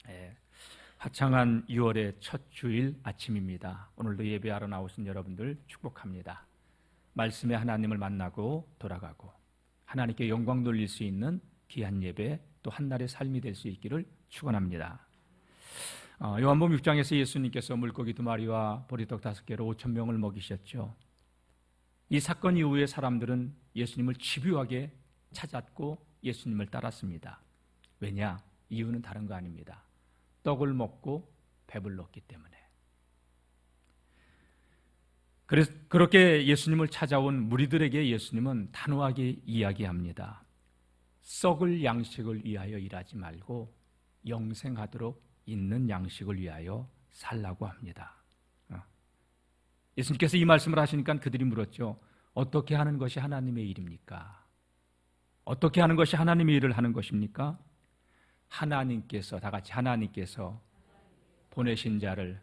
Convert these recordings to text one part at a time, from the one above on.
예, 화창한 6월의 첫 주일 아침입니다. 오늘도 예배하러 나오신 여러분들 축복합니다. 말씀의 하나님을 만나고 돌아가고 하나님께 영광 돌릴 수 있는 귀한 예배, 또 한날의 삶이 될 수 있기를 축원합니다. 요한복음 6장에서 예수님께서 물고기 2마리와 보리떡 5개로 5,000명을 먹이셨죠. 이 사건 이후에 사람들은 예수님을 집요하게 찾았고 예수님을 따랐습니다. 왜냐? 이유는 다른 거 아닙니다. 떡을 먹고 배불렀기 때문에. 그래서 그렇게 예수님을 찾아온 무리들에게 예수님은 단호하게 이야기합니다. 썩을 양식을 위하여 일하지 말고 영생하도록 있는 양식을 위하여 살라고 합니다. 예수님께서 이 말씀을 하시니까 그들이 물었죠. 어떻게 하는 것이 하나님의 일입니까? 어떻게 하는 것이 하나님의 일을 하는 것입니까? 하나님께서, 다 같이 하나님께서 보내신 자를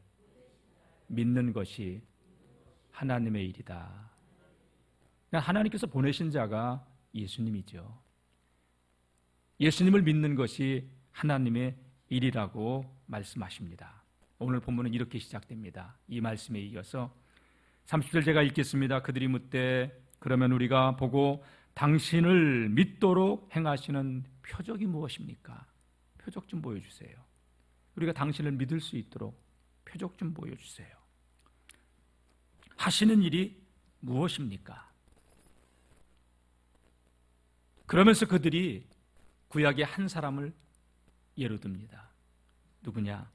믿는 것이 하나님의 일이다. 하나님께서 보내신 자가 예수님이죠. 예수님을 믿는 것이 하나님의 일이라고 말씀하십니다. 오늘 본문은 이렇게 시작됩니다. 이 말씀에 이어서 30절 제가 읽겠습니다. 그들이 묻되 그러면 우리가 보고 당신을 믿도록 행하시는 표적이 무엇입니까? 표적 좀 보여주세요. 우리가 당신을 믿을 수 있도록 표적 좀 보여주세요. 하시는 일이 무엇입니까? 그러면서 그들이 구약의 한 사람을 예로 듭니다. 누구냐?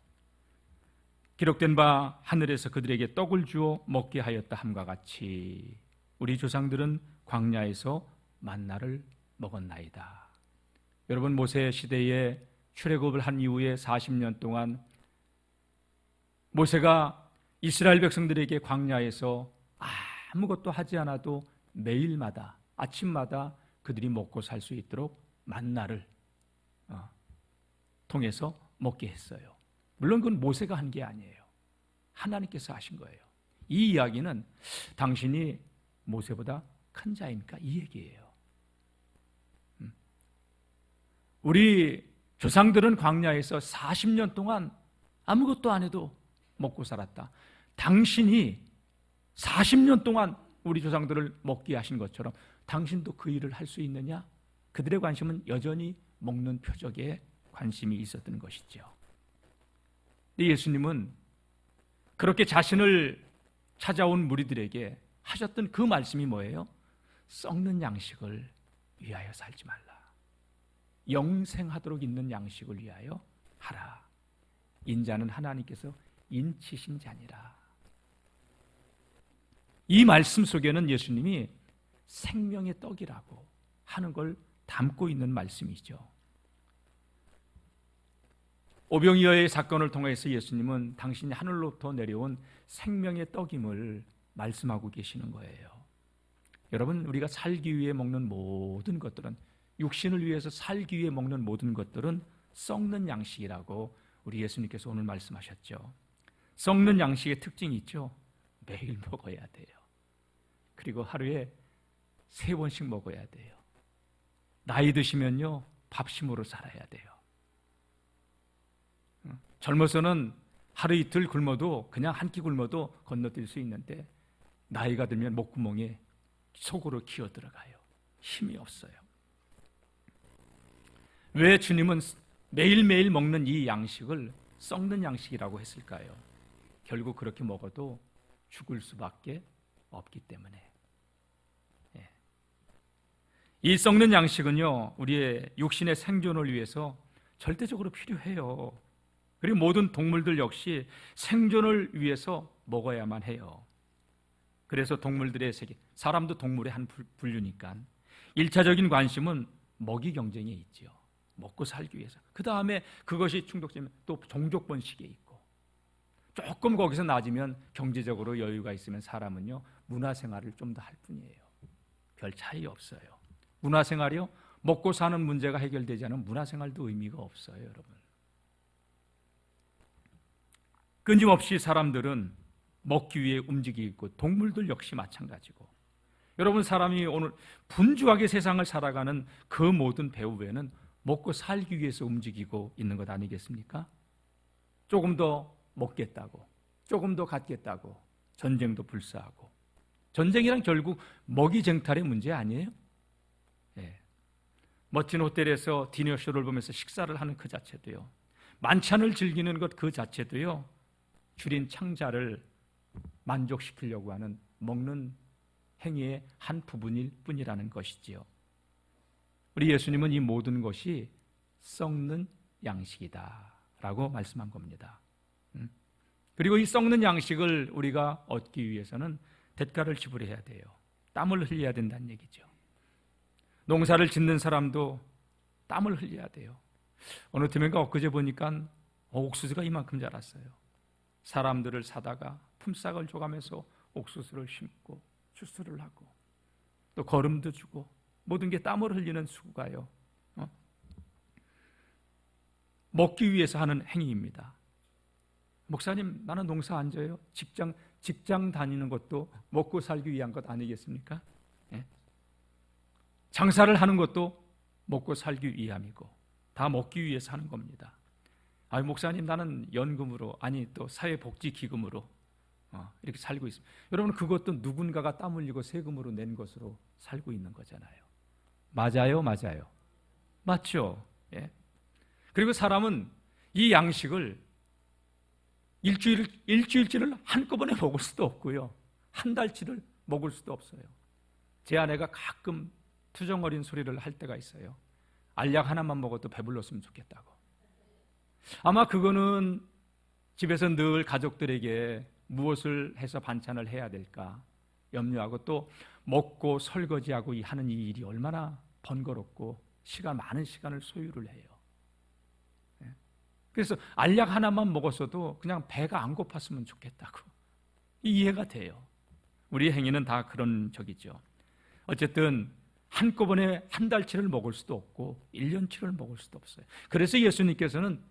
기록된 바 하늘에서 그들에게 떡을 주어 먹게 하였다 함과 같이 우리 조상들은 광야에서 만나를 먹었나이다. 여러분, 모세 시대에 출애굽을 한 이후에 40년 동안 모세가 이스라엘 백성들에게 광야에서 아무것도 하지 않아도 매일마다 아침마다 그들이 먹고 살 수 있도록 만나를 통해서 먹게 했어요. 물론 그건 모세가 한 게 아니에요. 하나님께서 하신 거예요. 이 이야기는 당신이 모세보다 큰 자입니까? 이 얘기예요. 우리 조상들은 광야에서 40년 동안 아무것도 안 해도 먹고 살았다. 당신이 40년 동안 우리 조상들을 먹게 하신 것처럼 당신도 그 일을 할 수 있느냐? 그들의 관심은 여전히 먹는 표적에 관심이 있었던 것이죠. 근데 예수님은 그렇게 자신을 찾아온 무리들에게 하셨던 그 말씀이 뭐예요? 썩는 양식을 위하여 살지 말라. 영생하도록 있는 양식을 위하여 하라. 인자는 하나님께서 인치신 자니라. 이 말씀 속에는 예수님이 생명의 떡이라고 하는 걸 담고 있는 말씀이죠. 오병이어의 사건을 통해서 예수님은 당신이 하늘로부터 내려온 생명의 떡임을 말씀하고 계시는 거예요. 여러분, 우리가 살기 위해 먹는 모든 것들은, 육신을 위해서 살기 위해 먹는 모든 것들은 썩는 양식이라고 우리 예수님께서 오늘 말씀하셨죠. 썩는 양식의 특징이 있죠. 매일 먹어야 돼요. 그리고 하루에 3번씩 먹어야 돼요. 나이 드시면요, 밥심으로 살아야 돼요. 젊어서는 하루 이틀 굶어도, 그냥 한 끼 굶어도 건너뛸 수 있는데 나이가 들면 목구멍에 속으로 기어 들어가요. 힘이 없어요. 왜 주님은 매일매일 먹는 이 양식을 썩는 양식이라고 했을까요? 결국 그렇게 먹어도 죽을 수밖에 없기 때문에. 이 썩는 양식은요, 우리의 육신의 생존을 위해서 절대적으로 필요해요. 그리고 모든 동물들 역시 생존을 위해서 먹어야만 해요. 그래서 동물들의 세계, 사람도 동물의 한 분류니까 1차적인 관심은 먹이 경쟁에 있죠. 먹고 살기 위해서. 그 다음에 그것이 충족되면 또 종족 번식에 있고, 조금 거기서 낮으면 경제적으로 여유가 있으면 사람은요, 문화생활을 좀 더 할 뿐이에요. 별 차이 없어요. 문화생활이요, 먹고 사는 문제가 해결되지 않으면 문화생활도 의미가 없어요, 여러분. 끊임없이 사람들은 먹기 위해 움직이고 있고, 동물들 역시 마찬가지고. 여러분, 사람이 오늘 분주하게 세상을 살아가는 그 모든 배후에는 먹고 살기 위해서 움직이고 있는 것 아니겠습니까? 조금 더 먹겠다고, 조금 더 갖겠다고 전쟁도 불사하고, 전쟁이란 결국 먹이쟁탈의 문제 아니에요? 예. 멋진 호텔에서 디너쇼를 보면서 식사를 하는 그 자체도요, 만찬을 즐기는 것 그 자체도요, 줄인 창자를 만족시키려고 하는 먹는 행위의 한 부분일 뿐이라는 것이지요. 우리 예수님은 이 모든 것이 썩는 양식이다 라고 말씀한 겁니다. 그리고 이 썩는 양식을 우리가 얻기 위해서는 대가를 지불해야 돼요. 땀을 흘려야 된다는 얘기죠. 농사를 짓는 사람도 땀을 흘려야 돼요. 어느 틈인가 엊그제 보니까 옥수수가 이만큼 자랐어요. 사람들을 사다가 품삯을 줘가면서 옥수수를 심고 추수를 하고 또 거름도 주고 모든 게 땀을 흘리는 수고가요, 먹기 위해서 하는 행위입니다. 목사님, 나는 농사 안 져요. 직장 다니는 것도 먹고 살기 위한 것 아니겠습니까? 예? 장사를 하는 것도 먹고 살기 위함이고 다 먹기 위해서 하는 겁니다. 목사님, 나는 연금으로, 아니 또 사회복지기금으로 이렇게 살고 있습니다. 여러분, 그것도 누군가가 땀 흘리고 세금으로 낸 것으로 살고 있는 거잖아요. 맞아요? 맞아요? 맞죠? 예. 그리고 사람은 이 양식을 일주일치를 한꺼번에 먹을 수도 없고요, 한 달치를 먹을 수도 없어요. 제 아내가 가끔 투정어린 소리를 할 때가 있어요. 알약 하나만 먹어도 배불렀으면 좋겠다고. 아마 그거는 집에서 늘 가족들에게 무엇을 해서 반찬을 해야 될까 염려하고, 또 먹고 설거지하고 하는 이 일이 얼마나 번거롭고 많은 시간을 소요를 해요. 그래서 알약 하나만 먹었어도 그냥 배가 안 고팠으면 좋겠다고. 이해가 돼요. 우리의 행위는 다 그런 적이죠. 어쨌든 한꺼번에 한 달치를 먹을 수도 없고 1년치를 먹을 수도 없어요. 그래서 예수님께서는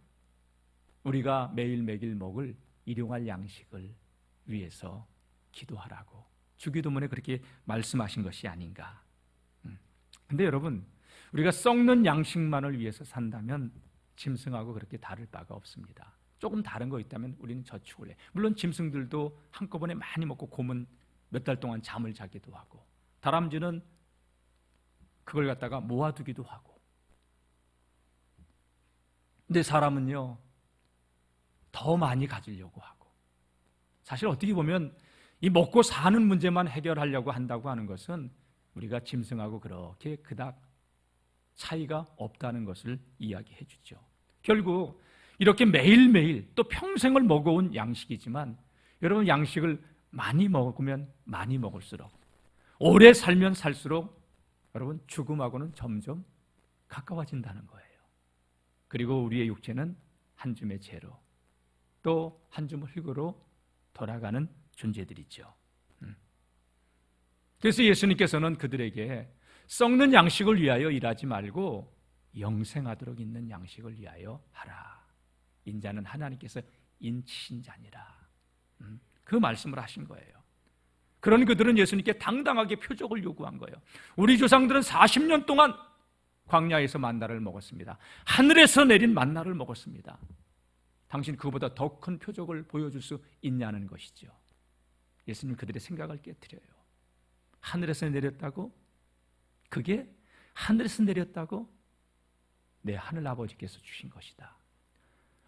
우리가 매일 먹을 일용할 양식을 위해서 기도하라고 주기도문에 그렇게 말씀하신 것이 아닌가. 근데 여러분, 우리가 썩는 양식만을 위해서 산다면 짐승하고 그렇게 다를 바가 없습니다. 조금 다른 거 있다면 우리는 저축을 해. 물론 짐승들도 한꺼번에 많이 먹고 곰은 몇 달 동안 잠을 자기도 하고, 다람쥐는 그걸 갖다가 모아두기도 하고. 근데 사람은요, 더 많이 가지려고 하고. 사실 어떻게 보면 이 먹고 사는 문제만 해결하려고 한다고 하는 것은 우리가 짐승하고 그렇게 그닥 차이가 없다는 것을 이야기해 주죠. 결국 이렇게 매일매일 또 평생을 먹어온 양식이지만, 여러분, 양식을 많이 먹으면 많이 먹을수록, 오래 살면 살수록 여러분, 죽음하고는 점점 가까워진다는 거예요. 그리고 우리의 육체는 한 줌의 재로, 또 한 줌 흙으로 돌아가는 존재들이죠. 그래서 예수님께서는 그들에게 썩는 양식을 위하여 일하지 말고 영생하도록 있는 양식을 위하여 하라. 인자는 하나님께서 인치신 자니라. 그 말씀을 하신 거예요. 그런 그들은 예수님께 당당하게 표적을 요구한 거예요. 우리 조상들은 40년 동안 광야에서 만나를 먹었습니다. 하늘에서 내린 만나를 먹었습니다. 당신 그보다 더 큰 표적을 보여줄 수 있냐는 것이죠. 예수님 그들의 생각을 깨트려요. 하늘에서 내렸다고? 그게 하늘에서 내렸다고? 내 하늘 아버지께서 주신 것이다.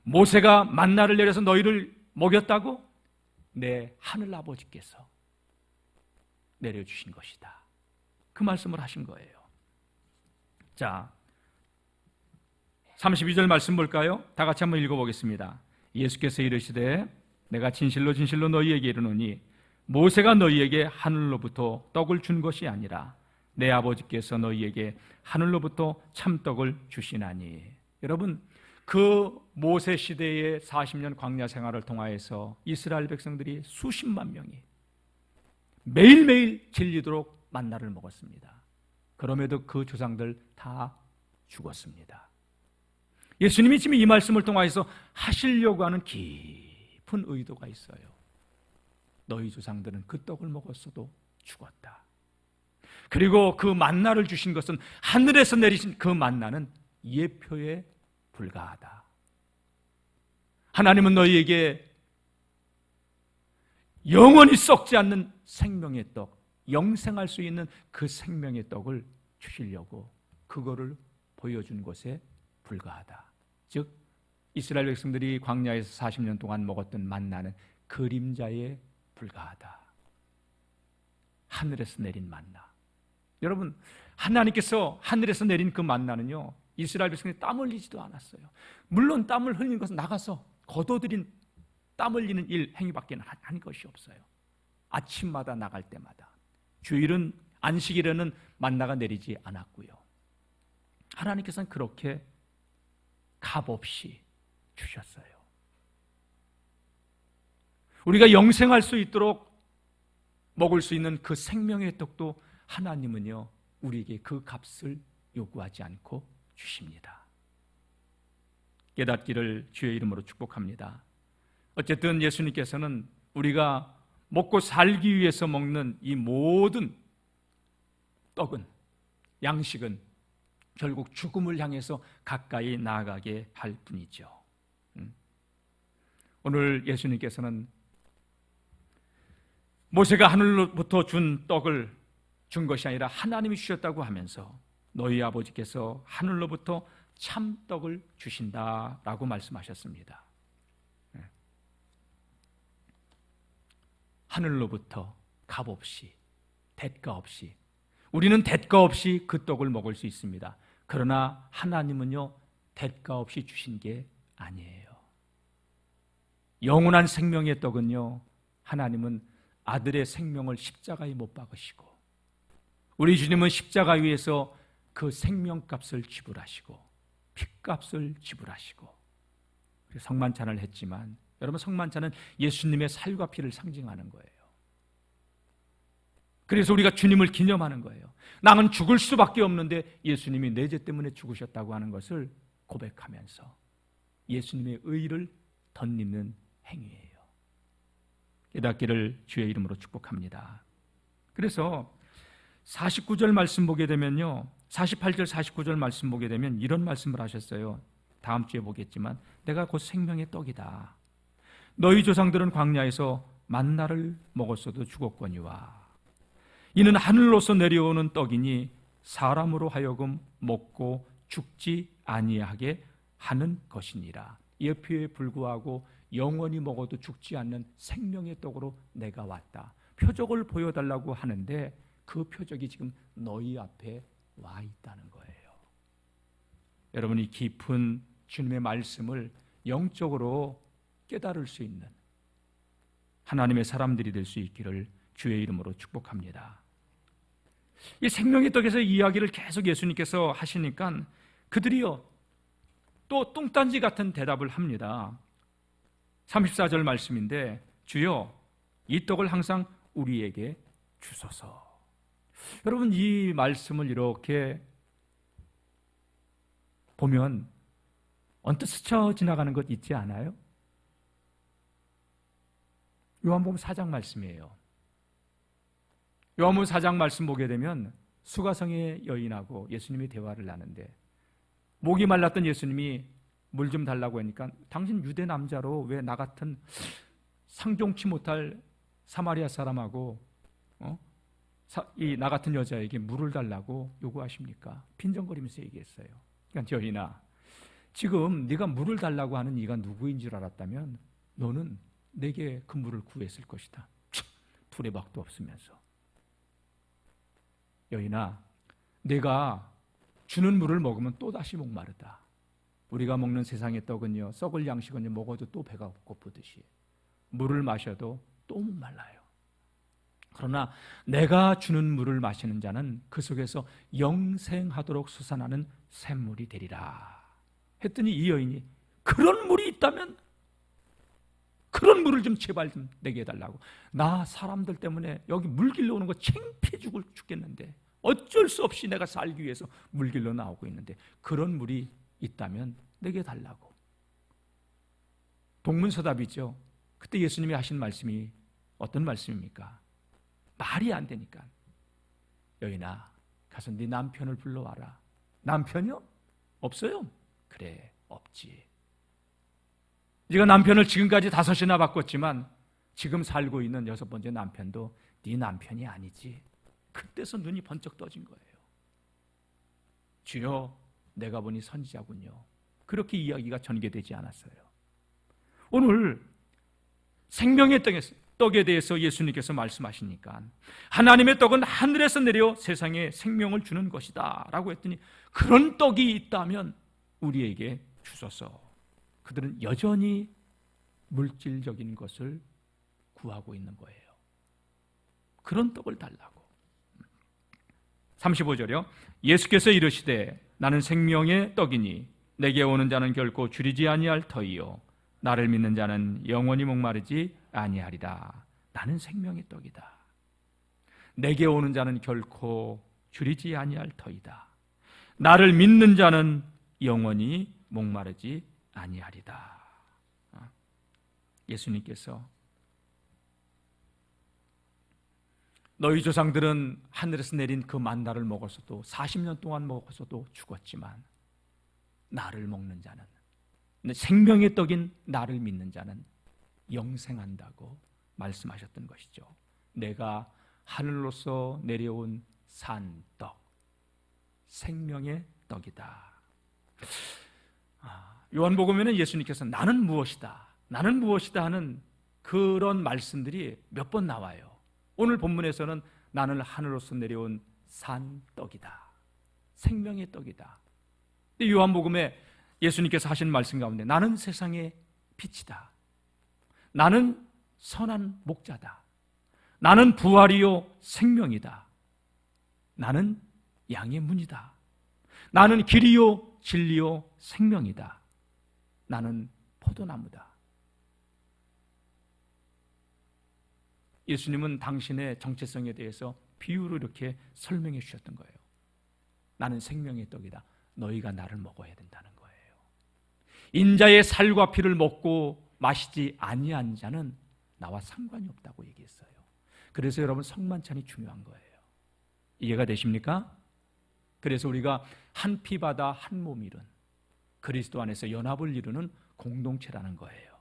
모세가 만나를 내려서 너희를 먹였다고? 내 하늘 아버지께서 내려주신 것이다. 그 말씀을 하신 거예요. 자, 32절 말씀 볼까요? 다 같이 한번 읽어보겠습니다. 예수께서 이르시되 내가 진실로 진실로 너희에게 이르노니 모세가 너희에게 하늘로부터 떡을 준 것이 아니라 내 아버지께서 너희에게 하늘로부터 참떡을 주시나니. 여러분, 그 모세 시대의 40년 광야 생활을 통하여서 이스라엘 백성들이 수십만 명이 매일매일 질리도록 만나를 먹었습니다. 그럼에도 그 조상들 다 죽었습니다. 예수님이 지금 이 말씀을 통하여서 하시려고 하는 깊은 의도가 있어요. 너희 조상들은 그 떡을 먹었어도 죽었다. 그리고 그 만나를 주신 것은 하늘에서 내리신 그 만나는 예표에 불과하다. 하나님은 너희에게 영원히 썩지 않는 생명의 떡, 영생할 수 있는 그 생명의 떡을 주시려고 그거를 보여준 것에 불과하다. 즉 이스라엘 백성들이 광야에서 40년 동안 먹었던 만나는 그림자에 불과하다. 하늘에서 내린 만나. 여러분, 하나님께서 하늘에서 내린 그 만나는요, 이스라엘 백성이 땀 흘리지도 않았어요. 물론 땀을 흘리는 것은 나가서 거둬들인 땀 흘리는 일, 행위밖에 한 것이 없어요. 아침마다 나갈 때마다. 주일은, 안식일에는 만나가 내리지 않았고요. 하나님께서는 그렇게 값없이 주셨어요. 우리가 영생할 수 있도록 먹을 수 있는 그 생명의 떡도 하나님은요, 우리에게 그 값을 요구하지 않고 주십니다. 깨닫기를 주의 이름으로 축복합니다. 어쨌든 예수님께서는 우리가 먹고 살기 위해서 먹는 이 모든 떡은, 양식은 결국 죽음을 향해서 가까이 나아가게 할 뿐이죠. 오늘 예수님께서는 모세가 하늘로부터 준 떡을 준 것이 아니라 하나님이 주셨다고 하면서 너희 아버지께서 하늘로부터 참떡을 주신다라고 말씀하셨습니다. 하늘로부터 값없이, 대가 없이, 우리는 대가 없이 그 떡을 먹을 수 있습니다. 그러나 하나님은요, 대가 없이 주신 게 아니에요. 영원한 생명의 떡은요, 하나님은 아들의 생명을 십자가에 못 박으시고, 우리 주님은 십자가 위에서 그 생명값을 지불하시고 핏값을 지불하시고, 성만찬을 했지만 여러분, 성만찬은 예수님의 살과 피를 상징하는 거예요. 그래서 우리가 주님을 기념하는 거예요. 나는 죽을 수밖에 없는데 예수님이 내 죄 때문에 죽으셨다고 하는 것을 고백하면서 예수님의 의를 덧입는 행위예요. 깨닫기를 주의 이름으로 축복합니다. 그래서 49절 말씀 보게 되면요, 48절 49절 말씀 보게 되면 이런 말씀을 하셨어요. 다음 주에 보겠지만 내가 곧 생명의 떡이다. 너희 조상들은 광야에서 만나를 먹었어도 죽었거니와 이는 하늘로서 내려오는 떡이니 사람으로 하여금 먹고 죽지 아니하게 하는 것이니라. 예표에 불구하고 영원히 먹어도 죽지 않는 생명의 떡으로 내가 왔다. 표적을 보여달라고 하는데 그 표적이 지금 너희 앞에 와 있다는 거예요. 여러분이 깊은 주님의 말씀을 영적으로 깨달을 수 있는 하나님의 사람들이 될 수 있기를 주의 이름으로 축복합니다. 이 생명의 떡에서 이야기를 계속 예수님께서 하시니까 그들이요, 또 뚱딴지 같은 대답을 합니다. 34절 말씀인데, 주여 이 떡을 항상 우리에게 주소서. 여러분, 이 말씀을 이렇게 보면 언뜻 스쳐 지나가는 것 있지 않아요? 요한복음 4장 말씀이에요. 요한복음 4장 말씀 보게 되면 수가성의 여인하고 예수님이 대화를 나는데, 목이 말랐던 예수님이 물 좀 달라고 하니까 당신 유대 남자로 왜 나 같은 상종치 못할 사마리아 사람하고 나 같은 여자에게 물을 달라고 요구하십니까? 빈정거리면서 얘기했어요. 그러니까 여인아, 지금 네가 물을 달라고 하는 이가 누구인 줄 알았다면 너는 내게 그 물을 구했을 것이다. 두레박도 없으면서. 여인아, 내가 주는 물을 먹으면 또다시 목마르다. 우리가 먹는 세상의 떡은요, 썩을 양식은요, 먹어도 또 배가 고프듯이 물을 마셔도 또 목말라요. 그러나 내가 주는 물을 마시는 자는 그 속에서 영생하도록 솟아나는 샘물이 되리라 했더니 이 여인이 그런 물이 있다면 그런 물을 좀 제발 좀 내게 해달라고. 나 사람들 때문에 여기 물 길러 오는 거 창피해 죽겠는데 어쩔 수 없이 내가 살기 위해서 물 길러 나오고 있는데 그런 물이 있다면 내게 달라고. 동문서답이죠. 그때 예수님이 하신 말씀이 어떤 말씀입니까? 말이 안 되니까, 여인아 가서 네 남편을 불러와라. 남편이요? 없어요? 그래, 없지. 네가 남편을 지금까지 5이나 바꿨지만 지금 살고 있는 6번째 남편도 네 남편이 아니지. 그때서 눈이 번쩍 떠진 거예요. 주여, 내가 보니 선지자군요. 그렇게 이야기가 전개되지 않았어요. 오늘 생명의 떡에 대해서 예수님께서 말씀하시니까 하나님의 떡은 하늘에서 내려 세상에 생명을 주는 것이다 라고 했더니, 그런 떡이 있다면 우리에게 주소서. 그들은 여전히 물질적인 것을 구하고 있는 거예요. 그런 떡을 달라고. 35절이요. 예수께서 이르시되 나는 생명의 떡이니 내게 오는 자는 결코 줄이지 아니할 터이요 나를 믿는 자는 영원히 목마르지 아니하리라. 나는 생명의 떡이다. 내게 오는 자는 결코 줄이지 아니할 터이다. 나를 믿는 자는 영원히 목마르지 아니하리다. 예수님께서 너희 조상들은 하늘에서 내린 그 만나를 먹었어도 40년 동안 먹었어도 죽었지만 나를 먹는 자는, 생명의 떡인 나를 믿는 자는 영생한다고 말씀하셨던 것이죠. 내가 하늘로서 내려온 산떡, 생명의 떡이다. 요한복음에는 예수님께서 나는 무엇이다, 나는 무엇이다 하는 그런 말씀들이 몇 번 나와요. 오늘 본문에서는 나는 하늘로서 내려온 산떡이다, 생명의 떡이다. 요한복음에 예수님께서 하신 말씀 가운데 나는 세상의 빛이다, 나는 선한 목자다, 나는 부활이요 생명이다, 나는 양의 문이다, 나는 길이요 진리요 생명이다, 나는 포도나무다. 예수님은 당신의 정체성에 대해서 비유로 이렇게 설명해 주셨던 거예요. 나는 생명의 떡이다. 너희가 나를 먹어야 된다는 거예요. 인자의 살과 피를 먹고 마시지 아니한 자는 나와 상관이 없다고 얘기했어요. 그래서 여러분, 성만찬이 중요한 거예요. 이해가 되십니까? 그래서 우리가 한 피바다 한 몸 이룬 그리스도 안에서 연합을 이루는 공동체라는 거예요.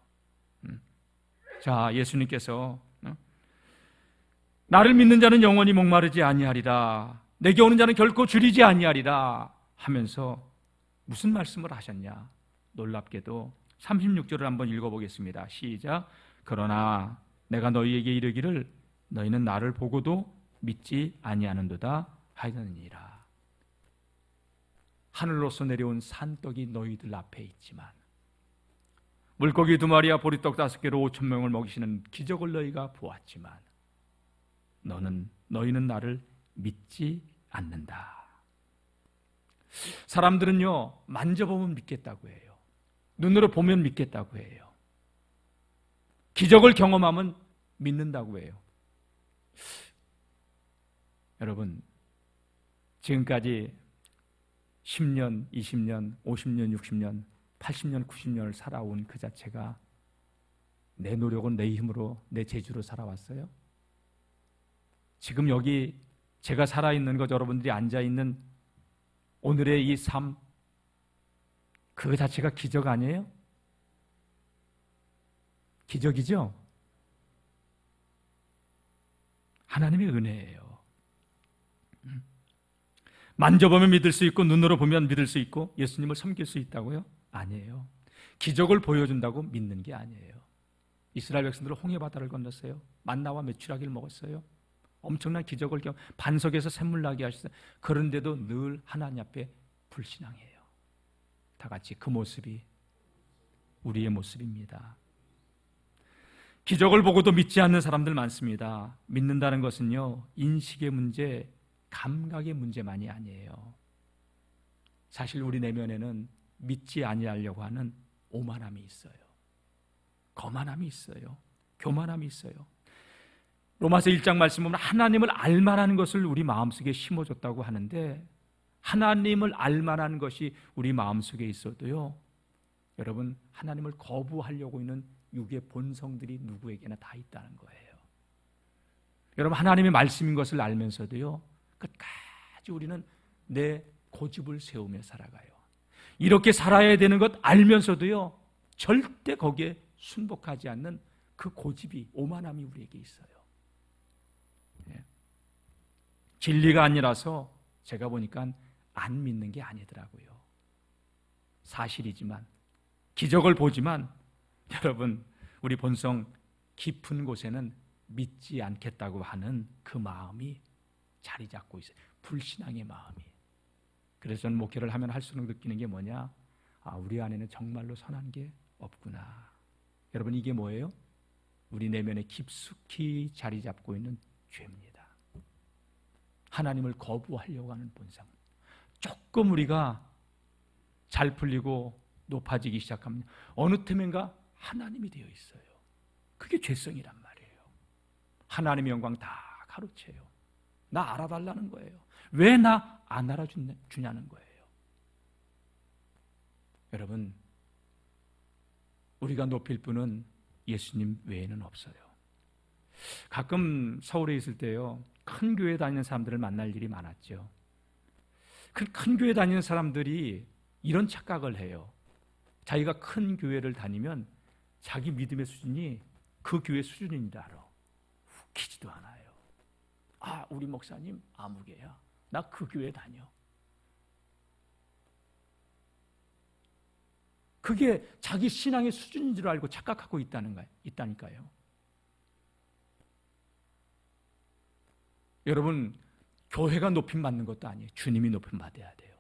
자, 예수님께서 나를 믿는 자는 영원히 목마르지 아니하리라, 내게 오는 자는 결코 줄이지 아니하리라 하면서 무슨 말씀을 하셨냐? 놀랍게도 36절을 한번 읽어보겠습니다. 시작. 그러나 내가 너희에게 이르기를 너희는 나를 보고도 믿지 아니하는도다 하였느니라. 하늘로서 내려온 산떡이 너희들 앞에 있지만, 물고기 2마리와 보리떡 5개로 5,000명을 먹이시는 기적을 너희가 보았지만 너희는 나를 믿지 않는다. 사람들은요, 만져보면 믿겠다고 해요. 눈으로 보면 믿겠다고 해요. 기적을 경험하면 믿는다고 해요. 여러분, 지금까지 10년, 20년, 50년, 60년, 80년, 90년을 살아온 그 자체가 내 노력은 내 힘으로, 내 재주로 살아왔어요? 지금 여기 제가 살아있는 것, 여러분들이 앉아있는 오늘의 이 삶, 그 자체가 기적 아니에요? 기적이죠? 하나님의 은혜예요. 만져보면 믿을 수 있고 눈으로 보면 믿을 수 있고 예수님을 섬길 수 있다고요? 아니에요. 기적을 보여준다고 믿는 게 아니에요. 이스라엘 백성들은 홍해바다를 건넜어요. 만나와 메추라기를 먹었어요. 엄청난 기적을 반석에서 샘물 나게 하셨어요. 그런데도 늘 하나님 앞에 불신앙해요. 다 같이 그 모습이 우리의 모습입니다. 기적을 보고도 믿지 않는 사람들 많습니다. 믿는다는 것은요, 인식의 문제, 감각의 문제만이 아니에요. 사실 우리 내면에는 믿지 아니하려고 하는 오만함이 있어요. 거만함이 있어요. 교만함이 있어요. 로마서 1장 말씀 보면 하나님을 알만한 것을 우리 마음속에 심어줬다고 하는데, 하나님을 알만한 것이 우리 마음속에 있어도요, 여러분, 하나님을 거부하려고 있는 육의 본성들이 누구에게나 다 있다는 거예요. 여러분, 하나님의 말씀인 것을 알면서도요, 끝까지 우리는 내 고집을 세우며 살아가요. 이렇게 살아야 되는 것 알면서도요, 절대 거기에 순복하지 않는 그 고집이, 오만함이 우리에게 있어요. 진리가 아니라서 제가 보니까 안 믿는 게 아니더라고요. 사실이지만, 기적을 보지만 여러분, 우리 본성 깊은 곳에는 믿지 않겠다고 하는 그 마음이 자리 잡고 있어요. 불신앙의 마음이. 그래서 저는 목회를 하면 할수록 느끼는 게 뭐냐? 우리 안에는 정말로 선한 게 없구나. 여러분, 이게 뭐예요? 우리 내면에 깊숙이 자리 잡고 있는 죄입니다. 하나님을 거부하려고 하는 본성. 조금 우리가 잘 풀리고 높아지기 시작하면 어느 틈엔가 하나님이 되어 있어요. 그게 죄성이란 말이에요. 하나님의 영광 다 가로채요. 나 알아달라는 거예요. 왜 나 안 알아주냐는 거예요. 여러분, 우리가 높일 분은 예수님 외에는 없어요. 가끔 서울에 있을 때요, 큰 교회 다니는 사람들을 만날 일이 많았죠. 큰 교회 다니는 사람들이 이런 착각을 해요. 자기가 큰 교회를 다니면 자기 믿음의 수준이 그 교회 수준인 줄 알아. 웃기지도 않아요. 우리 목사님 아무개야. 나 그 교회 다녀. 그게 자기 신앙의 수준인 줄 알고 착각하고 있다니까요. 여러분, 교회가 높임 받는 것도 아니에요. 주님이 높임 받아야 돼요.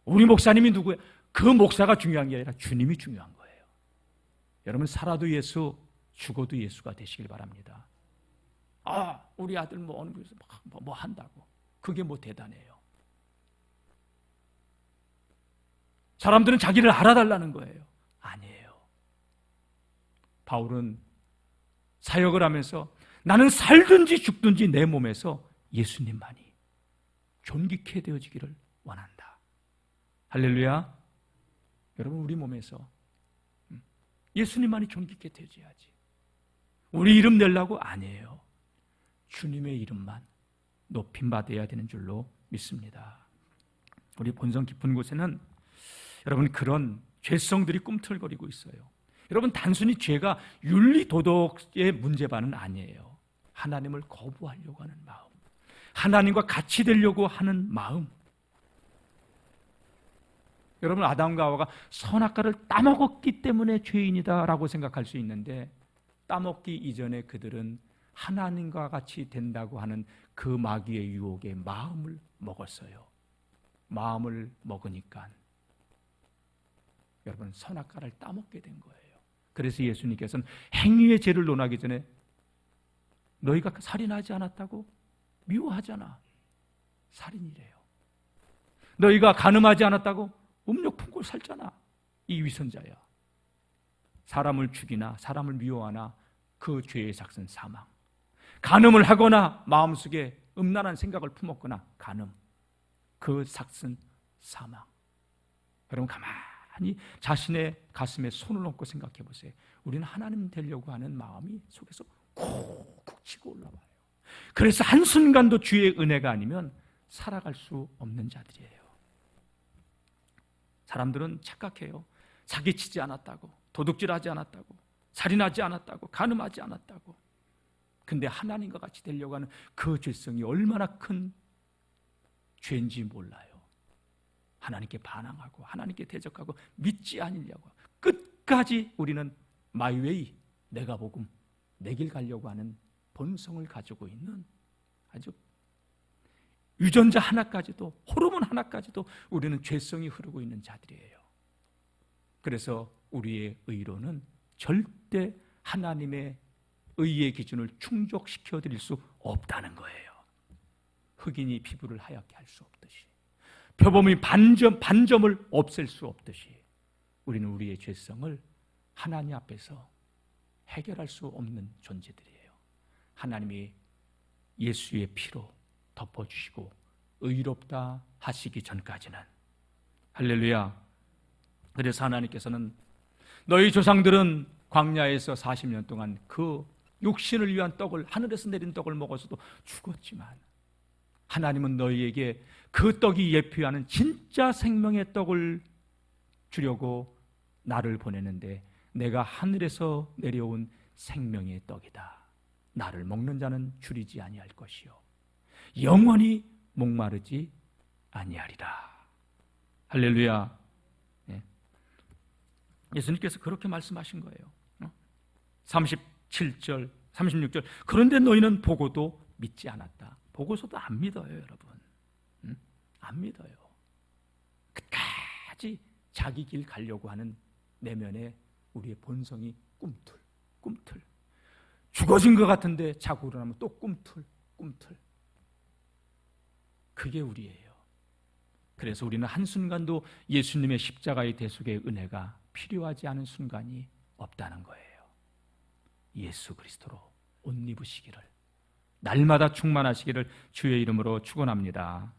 우리 목사님이 누구예요? 그 목사가 중요한 게 아니라 주님이 중요한 거예요. 여러분, 살아도 예수, 죽어도 예수가 되시길 바랍니다. 우리 아들 어느 교회에서 뭐 한다고. 그게 뭐 대단해요. 사람들은 자기를 알아달라는 거예요. 아니에요. 바울은 사역을 하면서 나는 살든지 죽든지 내 몸에서 예수님만이 존귀케 되어지기를 원한다. 할렐루야. 여러분, 우리 몸에서 예수님만이 존귀케 되어져야지. 우리 이름 내려고 아니에요. 주님의 이름만 높임받아야 되는 줄로 믿습니다. 우리 본성 깊은 곳에는 여러분, 그런 죄성들이 꿈틀거리고 있어요. 여러분, 단순히 죄가 윤리 도덕의 문제만은 아니에요. 하나님을 거부하려고 하는 마음, 하나님과 같이 되려고 하는 마음. 여러분, 아담과 하와가 선악과를 따먹었기 때문에 죄인이다라고 생각할 수 있는데, 따먹기 이전에 그들은 하나님과 같이 된다고 하는 그 마귀의 유혹에 마음을 먹었어요. 마음을 먹으니까 여러분, 선악과를 따먹게 된 거예요. 그래서 예수님께서는 행위의 죄를 논하기 전에 너희가 살인하지 않았다고? 미워하잖아. 살인이래요. 너희가 간음하지 않았다고? 음욕 품고 살잖아. 이 위선자야. 사람을 죽이나 사람을 미워하나 그 죄의 삭은 사망. 간음을 하거나 마음속에 음란한 생각을 품었거나 간음, 그 삭은 사망. 여러분, 가만히 자신의 가슴에 손을 얹고 생각해 보세요. 우리는 하나님 되려고 하는 마음이 속에서 콕콕 치고 올라와요. 그래서 한순간도 주의 은혜가 아니면 살아갈 수 없는 자들이에요. 사람들은 착각해요. 사기치지 않았다고, 도둑질하지 않았다고, 살인하지 않았다고, 간음하지 않았다고. 근데 하나님과 같이 되려고 하는 그 죄성이 얼마나 큰 죄인지 몰라요. 하나님께 반항하고 하나님께 대적하고 믿지 않으려고 끝까지 우리는 my way, 내가 복음, 내 길 가려고 하는 본성을 가지고 있는 아주 유전자 하나까지도, 호르몬 하나까지도 우리는 죄성이 흐르고 있는 자들이에요. 그래서 우리의 의로는 절대 하나님의 의의 기준을 충족시켜 드릴 수 없다는 거예요. 흑인이 피부를 하얗게 할 수 없듯이, 표범이 반점을 없앨 수 없듯이 우리는 우리의 죄성을 하나님 앞에서 해결할 수 없는 존재들이에요. 하나님이 예수의 피로 덮어주시고 의롭다 하시기 전까지는. 할렐루야. 그래서 하나님께서는 너희 조상들은 광야에서 40년 동안 그 육신을 위한 떡을, 하늘에서 내린 떡을 먹어서도 죽었지만 하나님은 너희에게 그 떡이 예표하는 진짜 생명의 떡을 주려고 나를 보내는데 내가 하늘에서 내려온 생명의 떡이다. 나를 먹는 자는 줄이지 아니할 것이요 영원히 목마르지 아니하리라. 할렐루야. 예수님께서 그렇게 말씀하신 거예요. 37절, 36절. 그런데 너희는 보고도 믿지 않았다. 보고서도 안 믿어요, 여러분. 안 믿어요. 끝까지 자기 길 가려고 하는 내면에 우리의 본성이 꿈틀. 죽어진 것 같은데 자고 일어나면 또 꿈틀. 그게 우리예요. 그래서 우리는 한순간도 예수님의 십자가의 대속의 은혜가 필요하지 않은 순간이 없다는 거예요. 예수 그리스도로 옷 입으시기를, 날마다 충만하시기를 주의 이름으로 축원합니다.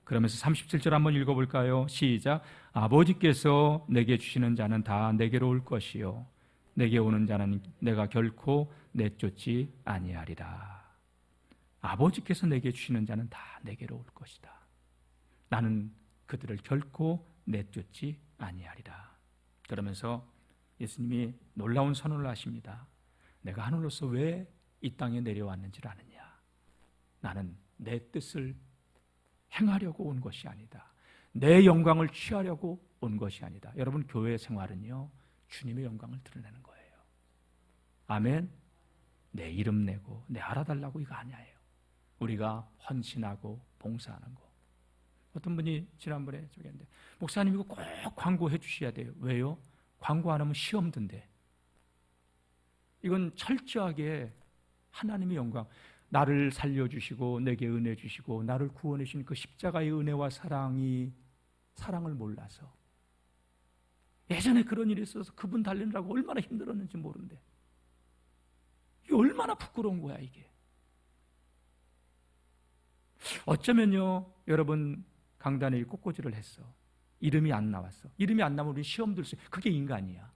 그러면서 37절 한번 읽어볼까요? 시작. 아버지께서 내게 주시는 자는 다 내게로 올 것이요 내게 오는 자는 내가 결코 내쫓지 아니하리라. 아버지께서 내게 주시는 자는 다 내게로 올 것이다. 나는 그들을 결코 내쫓지 아니하리라. 그러면서 예수님이 놀라운 선언을 하십니다. 내가 하늘로서 왜 이 땅에 내려왔는지를 아느냐? 나는 내 뜻을 행하려고 온 것이 아니다. 내 영광을 취하려고 온 것이 아니다. 여러분, 교회 생활은요, 주님의 영광을 드러내는 거예요. 아멘. 내 이름 내고 내 알아달라고 이거 아니에요. 우리가 헌신하고 봉사하는 거. 어떤 분이 지난번에 저기 했는데, 목사님 이거 꼭 광고해 주셔야 돼요. 왜요? 광고 안 하면 시험 든대. 이건 철저하게 하나님의 영광, 나를 살려주시고 내게 은혜 주시고 나를 구원해 주신 그 십자가의 은혜와 사랑을 몰라서, 예전에 그런 일이 있어서 그분 달리느라고 얼마나 힘들었는지 모른대. 이게 얼마나 부끄러운 거야 이게. 어쩌면요, 여러분, 강단에 꽃꽂이를 했어. 이름이 안 나왔어. 이름이 안 나오면 우리 시험 들 수 있어. 그게 인간이야.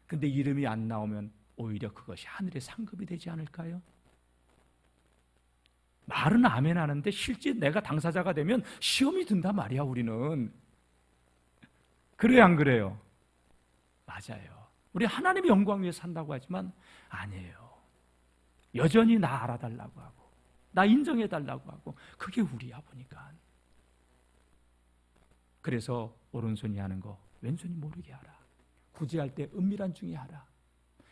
근데 이름이 안 나오면 오히려 그것이 하늘의 상급이 되지 않을까요? 말은 아멘 하는데 실제 내가 당사자가 되면 시험이 든단 말이야. 우리는 그래요, 안 그래요? 맞아요. 우리 하나님의 영광 위에 산다고 하지만 아니에요. 여전히 나 알아달라고 하고 나 인정해달라고 하고, 그게 우리야 보니까. 그래서 오른손이 하는 거 왼손이 모르게 하라. 구제할 때 은밀한 중에 하라.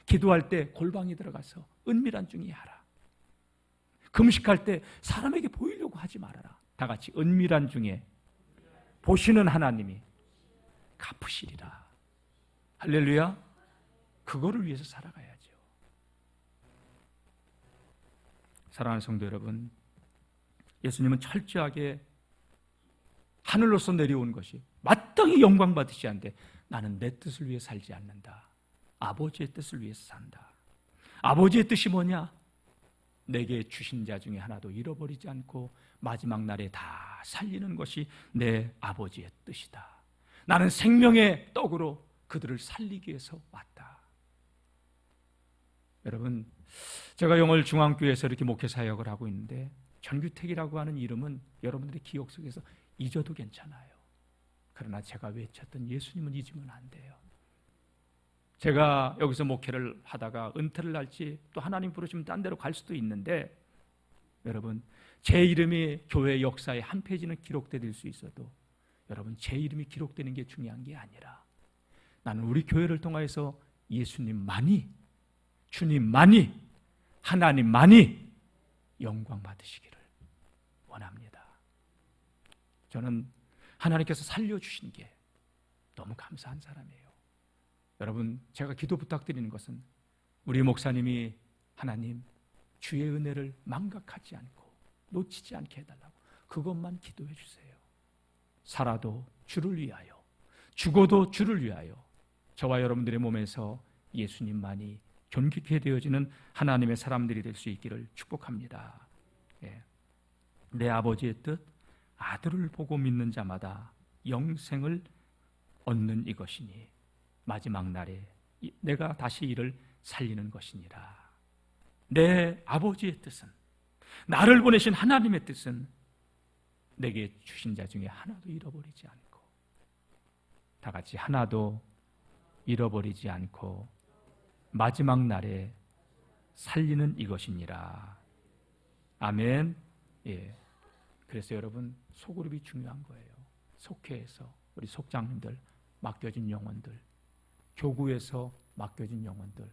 기도할 때 골방에 들어가서 은밀한 중에 하라. 금식할 때 사람에게 보이려고 하지 말아라. 다 같이 은밀한 중에 보시는 하나님이 갚으시리라. 할렐루야. 그거를 위해서 살아가야죠. 사랑하는 성도 여러분, 예수님은 철저하게 하늘로서 내려온 것이 마땅히 영광 받으시 한데, 나는 내 뜻을 위해 살지 않는다. 아버지의 뜻을 위해서 산다. 아버지의 뜻이 뭐냐? 내게 주신 자 중에 하나도 잃어버리지 않고 마지막 날에 다 살리는 것이 내 아버지의 뜻이다. 나는 생명의 떡으로 그들을 살리기 위해서 왔다. 여러분, 제가 영월 중앙교회에서 이렇게 목회 사역을 하고 있는데, 전규택이라고 하는 이름은 여러분들의 기억 속에서 잊어도 괜찮아요. 그러나 제가 외쳤던 예수님은 잊으면 안 돼요. 제가 여기서 목회를 하다가 은퇴를 할지 또 하나님 부르시면 딴 데로 갈 수도 있는데, 여러분, 제 이름이 교회 역사의 한 페이지는 기록될 수 있어도 여러분, 제 이름이 기록되는 게 중요한 게 아니라 나는 우리 교회를 통해서 예수님만이, 주님만이, 하나님만이 영광 받으시기를 원합니다. 저는 하나님께서 살려주신 게 너무 감사한 사람이에요. 여러분, 제가 기도 부탁드리는 것은 우리 목사님이 하나님 주의 은혜를 망각하지 않고 놓치지 않게 해달라고, 그것만 기도해 주세요. 살아도 주를 위하여, 죽어도 주를 위하여 저와 여러분들의 몸에서 예수님만이 존귀케 되어지는 하나님의 사람들이 될 수 있기를 축복합니다. 내 아버지의 뜻, 아들을 보고 믿는 자마다 영생을 얻는 이것이니 마지막 날에 내가 다시 이를 살리는 것이니라. 내 아버지의 뜻은, 나를 보내신 하나님의 뜻은 내게 주신 자 중에 하나도 잃어버리지 않고, 다 같이 하나도 잃어버리지 않고 마지막 날에 살리는 이것이니라. 아멘. 예. 그래서 여러분, 소그룹이 중요한 거예요. 속회에서 우리 속장님들, 맡겨진 영혼들, 교구에서 맡겨진 영혼들,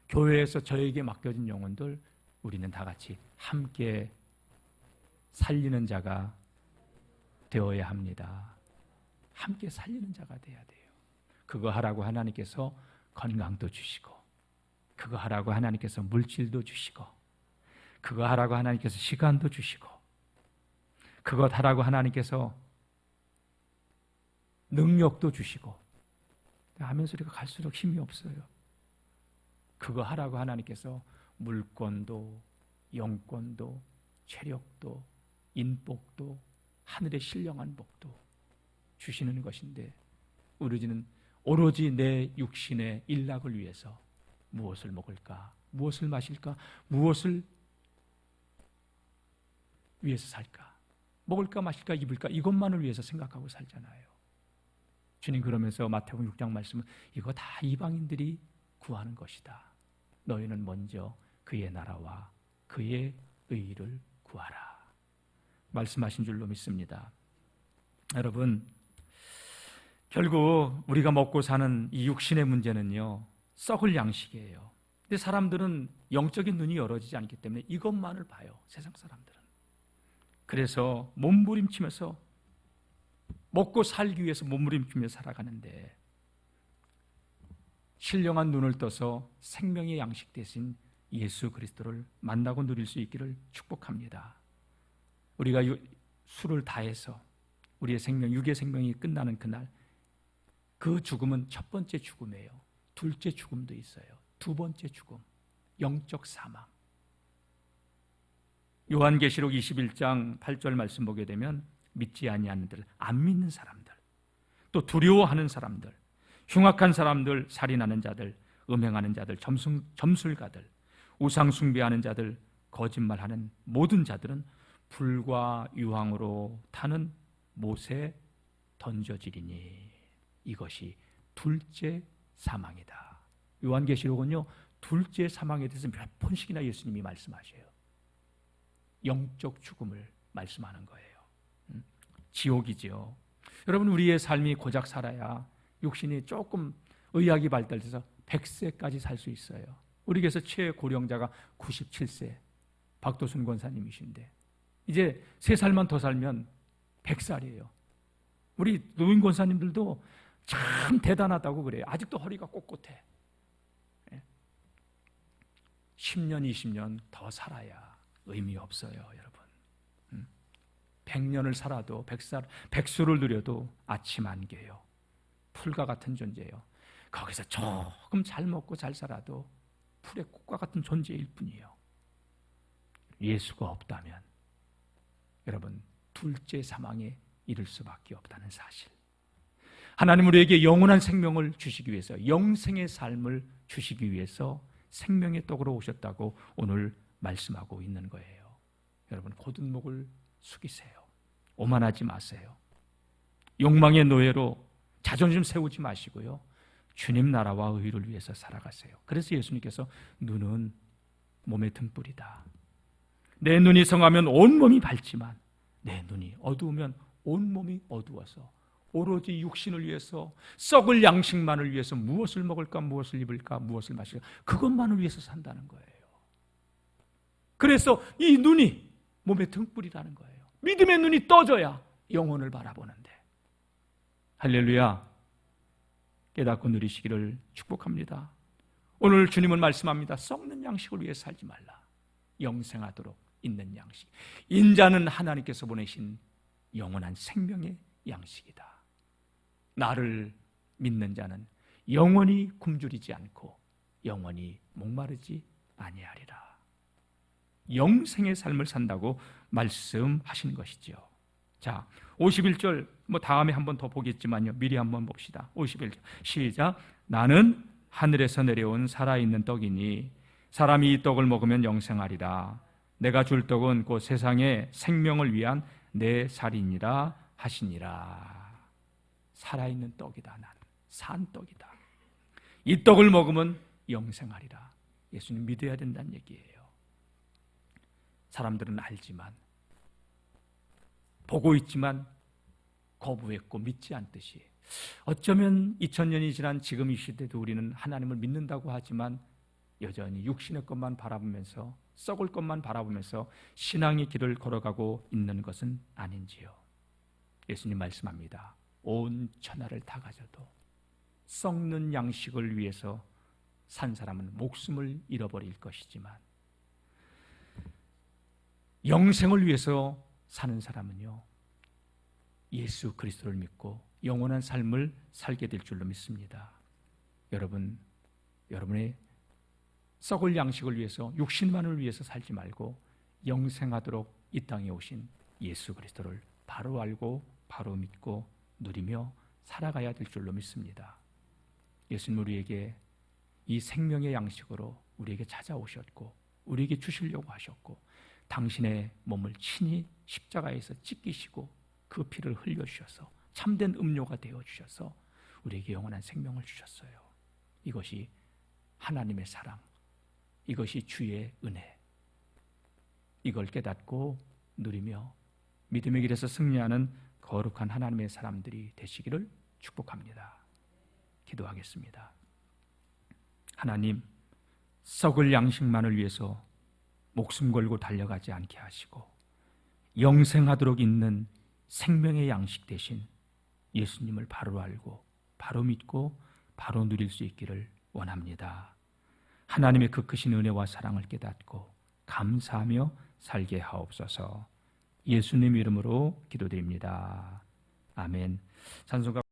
교회에서 저에게 맡겨진 영혼들, 우리는 다 같이 함께 살리는 자가 되어야 합니다. 함께 살리는 자가 되어야 돼요. 그거 하라고 하나님께서 건강도 주시고, 그거 하라고 하나님께서 물질도 주시고, 그거 하라고 하나님께서 시간도 주시고, 그것 하라고 하나님께서 능력도 주시고, 하면서 우리가 갈수록 힘이 없어요. 그거 하라고 하나님께서 물권도, 영권도, 체력도, 인복도, 하늘의 신령한 복도 주시는 것인데, 우리는 오로지 내 육신의 일락을 위해서 무엇을 먹을까, 무엇을 마실까, 무엇을 위해서 살까, 먹을까 마실까 입을까, 이것만을 위해서 생각하고 살잖아요. 주님 그러면서 마태복음 6장 말씀은 이거 다 이방인들이 구하는 것이다. 너희는 먼저 그의 나라와 그의 의를 구하라. 말씀하신 줄로 믿습니다. 여러분, 결국 우리가 먹고 사는 이 육신의 문제는요, 썩을 양식이에요. 근데 사람들은 영적인 눈이 열어지지 않기 때문에 이것만을 봐요. 세상 사람들은. 그래서 몸부림치면서 먹고 살기 위해서 몸부림치며 살아가는데, 신령한 눈을 떠서 생명의 양식 대신 예수 그리스도를 만나고 누릴 수 있기를 축복합니다. 우리가 수를 다해서 우리의 생명, 육의 생명이 끝나는 그날, 그 죽음은 첫 번째 죽음이에요. 둘째 죽음도 있어요. 두 번째 죽음, 영적 사망. 요한계시록 21장 8절 말씀 보게 되면 믿지 아니하는 들, 안 믿는 사람들, 또 두려워하는 사람들, 흉악한 사람들, 살인하는 자들, 음행하는 자들, 점술가들, 우상 숭배하는 자들, 거짓말하는 모든 자들은 불과 유황으로 타는 못에 던져지리니 이것이 둘째 사망이다. 요한계시록은요, 둘째 사망에 대해서 몇 번씩이나 예수님이 말씀하셔요. 영적 죽음을 말씀하는 거예요. 지옥이지요. 여러분, 우리의 삶이 고작 살아야 육신이 조금 의학이 발달돼서 100세까지 살 수 있어요. 우리 교회에서 최고령자가 97세 박도순 권사님이신데, 이제 3살만 더 살면 100살이에요. 우리 노인 권사님들도 참 대단하다고 그래요. 아직도 허리가 꼿꼿해. 10년, 20년 더 살아야 의미 없어요, 여러분. 100년을 살아도 100수를 누려도 아침 안개요. 풀과 같은 존재예요. 거기서 조금 잘 먹고 잘 살아도 풀의 꽃과 같은 존재일 뿐이에요. 예수가 없다면 여러분, 둘째 사망에 이를 수밖에 없다는 사실. 하나님 우리에게 영원한 생명을 주시기 위해서, 영생의 삶을 주시기 위해서 생명의 떡으로 오셨다고 오늘 말씀하고 있는 거예요. 여러분, 곧은 목을 숙이세요. 오만하지 마세요. 욕망의 노예로 자존심 세우지 마시고요, 주님 나라와 의를 위해서 살아가세요. 그래서 예수님께서 눈은 몸의 등불이다. 내 눈이 성하면 온몸이 밝지만 내 눈이 어두우면 온몸이 어두워서 오로지 육신을 위해서, 썩을 양식만을 위해서 무엇을 먹을까, 무엇을 입을까, 무엇을 마실까, 그것만을 위해서 산다는 거예요. 그래서 이 눈이 몸의 등불이라는 거예요. 믿음의 눈이 떠져야 영혼을 바라보는데, 할렐루야, 깨닫고 누리시기를 축복합니다. 오늘 주님은 말씀합니다. 썩는 양식을 위해 살지 말라. 영생하도록 있는 양식, 인자는 하나님께서 보내신 영원한 생명의 양식이다. 나를 믿는 자는 영원히 굶주리지 않고 영원히 목마르지 아니하리라. 영생의 삶을 산다고 말씀하신 것이죠. 자, 51절 다음에 한 번 더 보겠지만요, 미리 한번 봅시다. 51절 시작. 나는 하늘에서 내려온 살아있는 떡이니 사람이 이 떡을 먹으면 영생하리라. 내가 줄 떡은 곧 세상의 생명을 위한 내 살이니라 하시니라. 살아있는 떡이다. 나는 산 떡이다. 이 떡을 먹으면 영생하리라. 예수님 믿어야 된다는 얘기예요. 사람들은 알지만, 보고 있지만 거부했고 믿지 않듯이, 어쩌면 2000년이 지난 지금 이 시대도 우리는 하나님을 믿는다고 하지만 여전히 육신의 것만 바라보면서, 썩을 것만 바라보면서 신앙의 길을 걸어가고 있는 것은 아닌지요. 예수님 말씀합니다. 온 천하를 다 가져도 썩는 양식을 위해서 산 사람은 목숨을 잃어버릴 것이지만 영생을 위해서 사는 사람은요, 예수 그리스도를 믿고 영원한 삶을 살게 될 줄로 믿습니다. 여러분의 썩을 양식을 위해서, 육신만을 위해서 살지 말고 영생하도록 이 땅에 오신 예수 그리스도를 바로 알고 바로 믿고 누리며 살아가야 될 줄로 믿습니다. 예수님 우리에게 이 생명의 양식으로 우리에게 찾아오셨고 우리에게 주시려고 하셨고, 당신의 몸을 친히 십자가에서 찢기시고 그 피를 흘려주셔서 참된 음료가 되어주셔서 우리에게 영원한 생명을 주셨어요. 이것이 하나님의 사랑, 이것이 주의 은혜. 이걸 깨닫고 누리며 믿음의 길에서 승리하는 거룩한 하나님의 사람들이 되시기를 축복합니다. 기도하겠습니다. 하나님, 썩을 양식만을 위해서 목숨 걸고 달려가지 않게 하시고 영생하도록 있는 생명의 양식 대신 예수님을 바로 알고 바로 믿고 바로 누릴 수 있기를 원합니다. 하나님의 그 크신 은혜와 사랑을 깨닫고 감사하며 살게 하옵소서. 예수님 이름으로 기도드립니다. 아멘. 찬송가